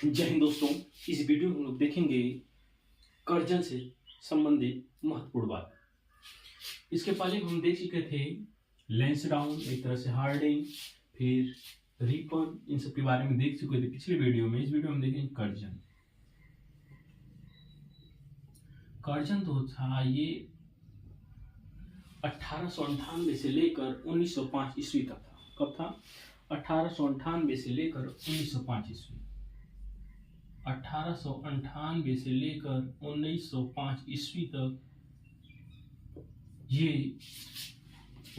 जय हिंद दोस्तों। इस वीडियो में हम लोग देखेंगे कर्जन से संबंधित महत्वपूर्ण बात। इसके पहले हम देख चुके थे लैंसडाउन, एक तरह से हार्डिंग, फिर रिपन, इन सब के बारे में देख चुके थे पिछले वीडियो में। इस वीडियो में देखेंगे कर्जन। कर्जन तो था ये 1898 से लेकर 1905 ईस्वी तक था। कब था? 1898 से लेकर 1905 ईस्वी। 1898 से लेकर 1905 ईस्वी तक ये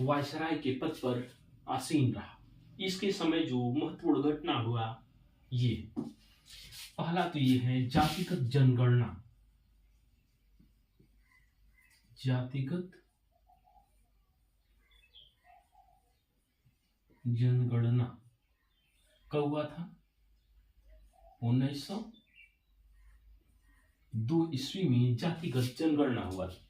वायसराय के पद पर आसीन रहा। इसके समय जो महत्वपूर्ण घटना हुआ, ये पहला तो ये है जातिगत जनगणना। जातिगत जनगणना कब हुआ था? 1902 ईस्वी में जातिगत जनगणना हुआ था।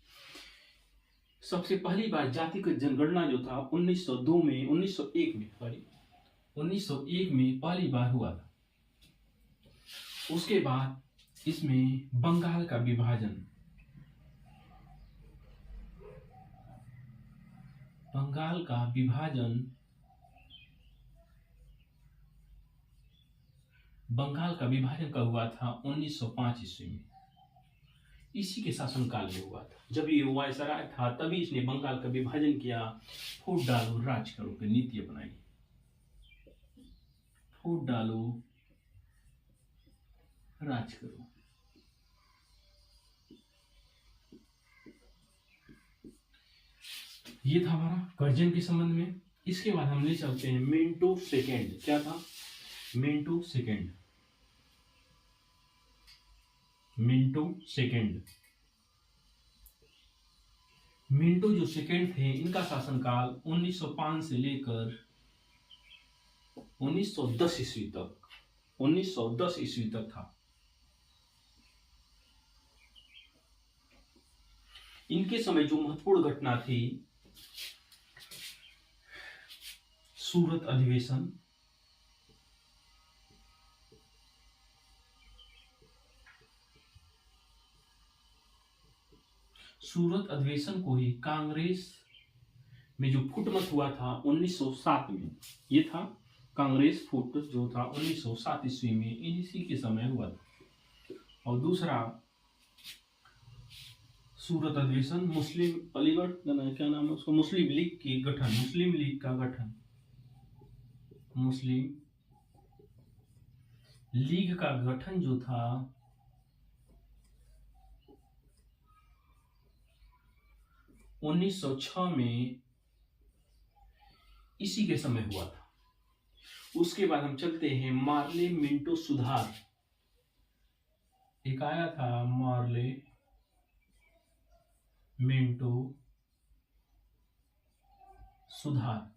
सबसे पहली बार जातिगत जनगणना जो था 1902 में 1901 में पहली बार हुआ था। उसके बाद इसमें बंगाल का विभाजन, बंगाल का विभाजन कब हुआ था? 1905 ईस्वी में। इसी के शासनकाल में हुआ था। जब ये वायसराय था तभी इसने बंगाल का विभाजन किया। फूट डालो राज करो की नीति अपनाई। फूट डालो राज करो। ये था हमारा कर्जन के संबंध में। इसके बाद हम ले चलते हैं मिंटो सेकेंड। क्या था? Minto second. मिंटो जो सेकेंड थे, इनका शासनकाल 1905 से लेकर 1910 ईस्वी तक था। इनके समय जो महत्वपूर्ण घटना थी, सूरत अधिवेशन, सूरत अधिवेशन को ही कांग्रेस में जो फुटमत हुआ था 1907 में, ये था कांग्रेस फुट जो था 1907 ईस्वी में, इसी के समय हुआ था। और दूसरा सूरत अधिवेशन मुस्लिम अलीगढ़, क्या नाम है उसको, मुस्लिम लीग का गठन जो था 1906 में, इसी के समय हुआ था। उसके बाद हम चलते हैं मार्ले मिंटो सुधार। एक आया था मार्ले मिंटो सुधार,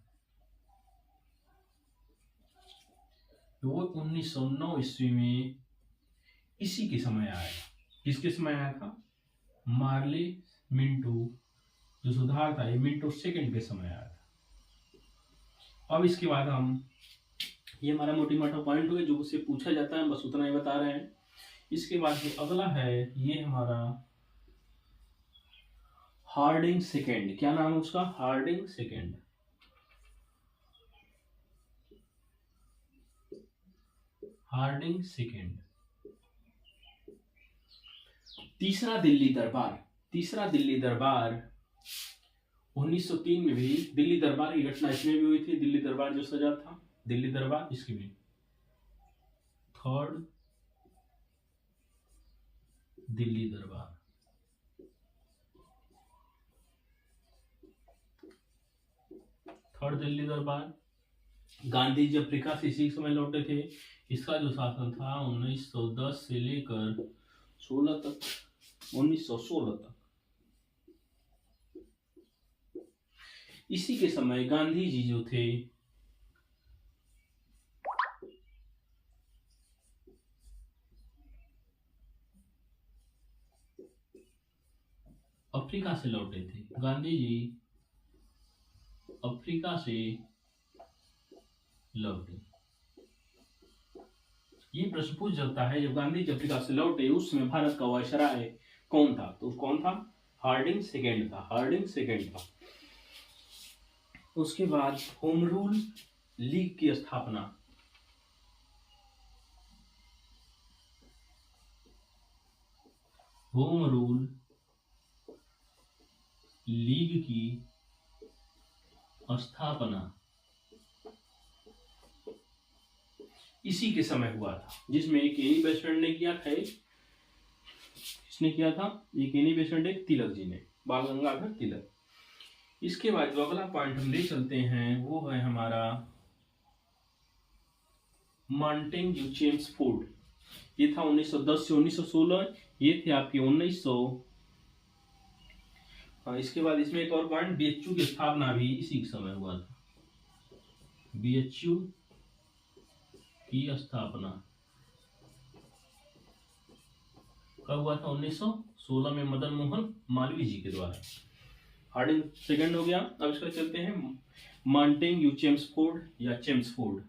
तो वो 1909 ईस्वी में इसी के समय आया। किसके समय आया था? मार्ले मिंटो जो सुधार था, ये मिंटो सेकंड के समय आया था। अब इसके बाद हम, ये हमारा मोटी मोटा पॉइंट हो गया जो उससे पूछा जाता है, बस उतना ही बता रहे हैं। इसके बाद जो अगला है, ये हमारा हार्डिंग सेकेंड। क्या नाम है उसका? Harding second. तीसरा दिल्ली दरबार 1903 में भी। दिल्ली दरबार की घटना इसमें भी हुई थी। दिल्ली दरबार जो सजा था, दिल्ली दरबार, इसकी भी थर्ड दिल्ली दरबार। गांधी जी अफ्रीका से इसी समय लौटे थे। इसका जो शासन था 1910 से लेकर 1916 तक। इसी के समय गांधी जी जो थे, अफ्रीका से लौटे थे। गांधी जी अफ्रीका से लौटे। ये प्रश्न पूछ जाता है जब गांधी जी अफ्रीका से लौटे उस समय भारत का वायसराय कौन था, तो कौन था, हार्डिंग सेकेंड था, हार्डिंग सेकेंड था। उसके बाद होम रूल लीग की स्थापना, होम रूल लीग की स्थापना इसी के समय हुआ था, जिसमें एक एनी बेसेंट ने किया था, किसने किया था, एक एनी बेसेंट, एक तिलक जी ने, बाल गंगाधर तिलक। इसके बाद जो अगला पॉइंट हम ले चलते हैं वो है हमारा मॉन्टेग्यू चेम्सफोर्ड। ये था 1910 से 1916, ये थे आपके 1900। इसके बाद इसमें एक और पॉइंट, बीएचयू की स्थापना भी इसी के समय हुआ था, बीएचयू की स्थापना कब हुआ था, 1916 में मदन मोहन मालवीय जी के द्वारा। हार्डिंग सेकंड हो गया। अब इसका चलते हैं मॉन्टेग्यू चेम्सफोर्ड या चेम्सफोर्ड।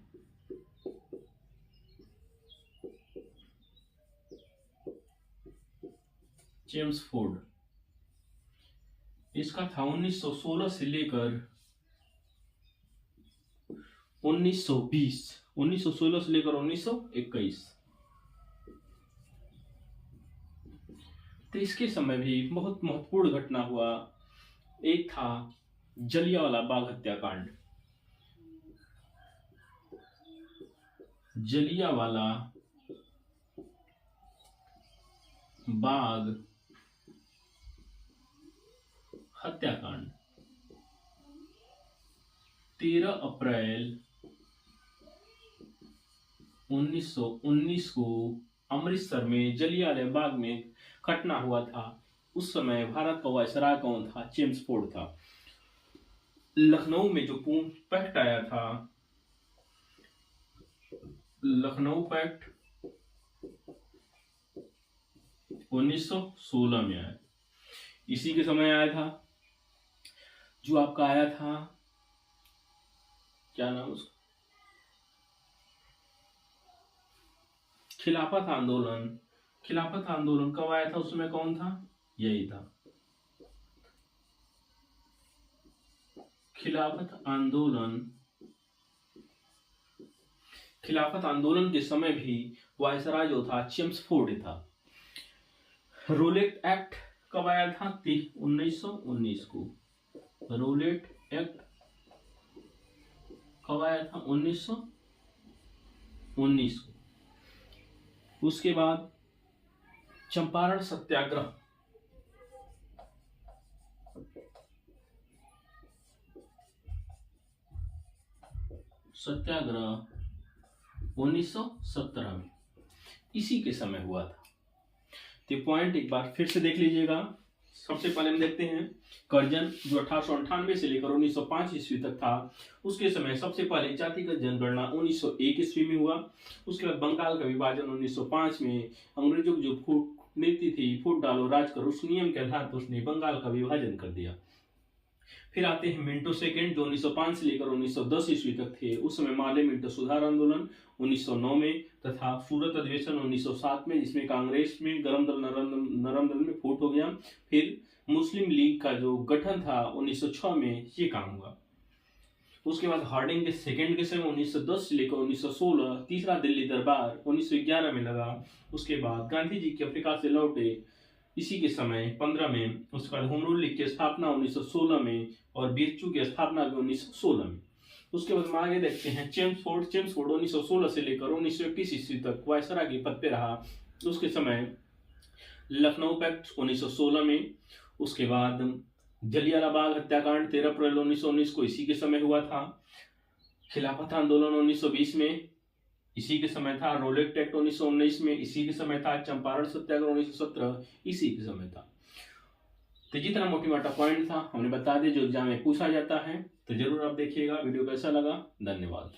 चेम्सफोर्ड इसका था 1916 से लेकर 1920, 1916 से लेकर 1921। तो इसके समय भी बहुत महत्वपूर्ण घटना हुआ। एक था जलियांवाला बाग हत्याकांड, जलियांवाला बाग हत्याकांड 13 अप्रैल 1919 को अमृतसर में जलियांवाला बाग में घटना हुआ था। उस समय भारत का वायसराय कौन था, चेम्सफोर्ड था। लखनऊ में जो पैक्ट आया था, लखनऊ पैक्ट 1916 में आया, इसी के समय आया था। जो आपका आया था, क्या नाम उसका, खिलाफत आंदोलन। खिलाफत आंदोलन कब आया था, उसमें कौन था, यही था। खिलाफत आंदोलन, खिलाफत आंदोलन के समय भी वायसराय जो था चेम्सफोर्ड था। रोलेट एक्ट कब आया था, 1919 को। रोलेट एक्ट कब आया था, 1919 को। उसके बाद चंपारण सत्याग्रह, सत्याग्रह 1917 में इसी के समय हुआ था। तो पॉइंट एक बार फिर से देख लीजिएगा। सबसे पहले हम देखते हैं कर्जन, जो 1898 से लेकर 1905 ईस्वी तक था। उसके समय सबसे पहले जातिगत जनगणना 1901 ईस्वी में हुआ। उसके बाद बंगाल का विभाजन 1905 में, अंग्रेजों की जो फूट नीति थी, फूट डालो राज करो, उस नियम के आधार पर उसने बंगाल का विभाजन कर दिया। फिर आते हैं मिंटो सेकेंड, जो 1905 से लेकर 1910 ईस्वी तक थे। उस समय माले मिंटो सुधार आंदोलन 1909 में, तथा सूरत अधिवेशन 1907 में, जिसमें कांग्रेस में गरम दल नरम दल में फूट हो गया। फिर मुस्लिम लीग का जो गठन था 1906 में, ये काम हुआ। उसके बाद हार्डिंग के सेकेंड के समय 1910 से लेकर 1916, तीसरा दिल्ली दरबार 1911 में लगा। उसके बाद गांधी जी के अफ्रीका से लौटे इसी के समय 15 में। उसके बाद होम रूल लीग की स्थापना 1916 में, और बीएचयू की स्थापना भी 1916 में। उसके बाद हम आगे देखते हैं चेम्सफोर्ड। चेम्सफोर्ड 1916 से लेकर 1921 ईस्वी तक वायसराय के पद पे रहा। उसके समय लखनऊ पैक्ट 1916 में। उसके बाद जलियांवाला बाग हत्याकांड 13 अप्रैल 1919 को इसी के समय हुआ था। खिलाफत आंदोलन 1920 में इसी के समय था। रोलेट एक्ट 1919 में इसी के समय था। चंपारण सत्याग्रह 1917 इसी के समय था। तो जितना मोटी मोटा पॉइंट था हमने बता दिया जो एग्जाम में पूछा जाता है, तो जरूर आप देखिएगा। वीडियो कैसा लगा, धन्यवाद।